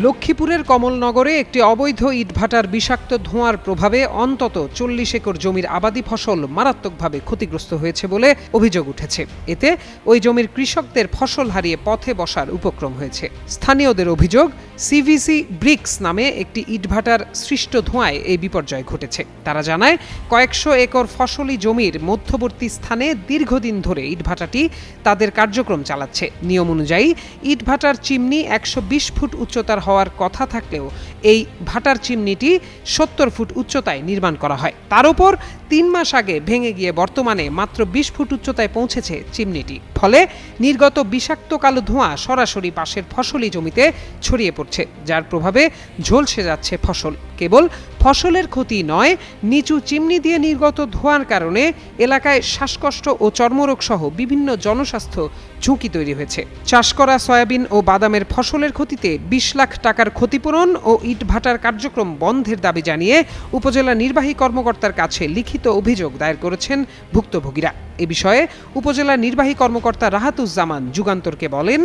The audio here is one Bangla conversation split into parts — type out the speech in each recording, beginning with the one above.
লক্ষ্মীপুরের কমলনগরে একটি অবৈধ ইটভাটার বিষাক্ত ধোঁয়ার প্রভাবে অন্তত ৪০ একর জমির আবাদি ফসল মারাত্মকভাবে ক্ষতিগ্রস্ত হয়েছে বলে অভিযোগ উঠেছে। এতে ওই জমির কৃষকদের ফসল হারিয়ে পথে বসার উপক্রম হয়েছে। স্থানীয়দের অভিযোগ, সিভিসি ব্রিক্স নামে একটি ইটভাটার সৃষ্ট ধোঁয়ায় এই বিপর্যয় ঘটেছে। তারা জানায়, কয়েকশো একর ফসলি জমির মধ্যবর্তী স্থানে দীর্ঘদিন ধরে ইটভাটাটি তাদের কার্যক্রম চালাচ্ছে। নিয়ম অনুযায়ী ইটভাটার চিমনি ১২০ ফুট উচ্চতার হওয়ার কথা থাকলেও এই ভাটার চিমনিটি ৭০ ফুট উচ্চতায় নির্মাণ করা হয়। তার উপর ৩ মাস আগে ভেঙে গিয়ে বর্তমানে মাত্র ২০ ফুট উচ্চতায় পৌঁছেছে চিমনিটি। ফলে নির্গত বিষাক্ত কালো ধোঁয়া সরাসরি পাশের ফসলি জমিতে ছড়িয়ে পড়ছে, যার প্রভাবে ঝলসে যাচ্ছে ফসল। কেবল ফসলের ক্ষতি নয়, নিচু চিমনি দিয়ে নির্গত ধোঁয়ার কারণে এলাকায় শ্বাসকষ্ট ও চর্মরোগ সহ বিভিন্ন জনস্বাস্থ্য ঝুঁকি তৈরি হয়েছে। চাষ করা সয়াবিন ও বাদামের ফসলের ক্ষতিতে ২০ লাখ টাকার ক্ষতিপূরণ ও ইটভাটার কার্যক্রম বন্ধের দাবি জানিয়ে উপজেলা নির্বাহী কর্মকর্তার কাছে লিখিত অভিযোগ দায়ের করেছেন ভুক্তভোগীরা। এ বিষয়ে উপজেলা নির্বাহী কর্মকর্তা রাহাতুজ্জামান যুগান্তরকে বলেন,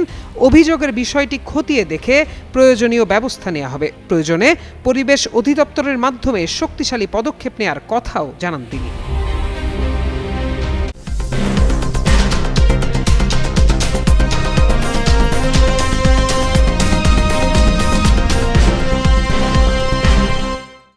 অভিযোগের বিষয়টি খতিয়ে দেখে প্রয়োজনীয় ব্যবস্থা নেওয়া হবে। প্রয়োজনে পরিবেশ অধিদপ্তরের মাধ্যমে শক্তিশালী পদক্ষেপ নেওয়ার কথাও জানান তিনি।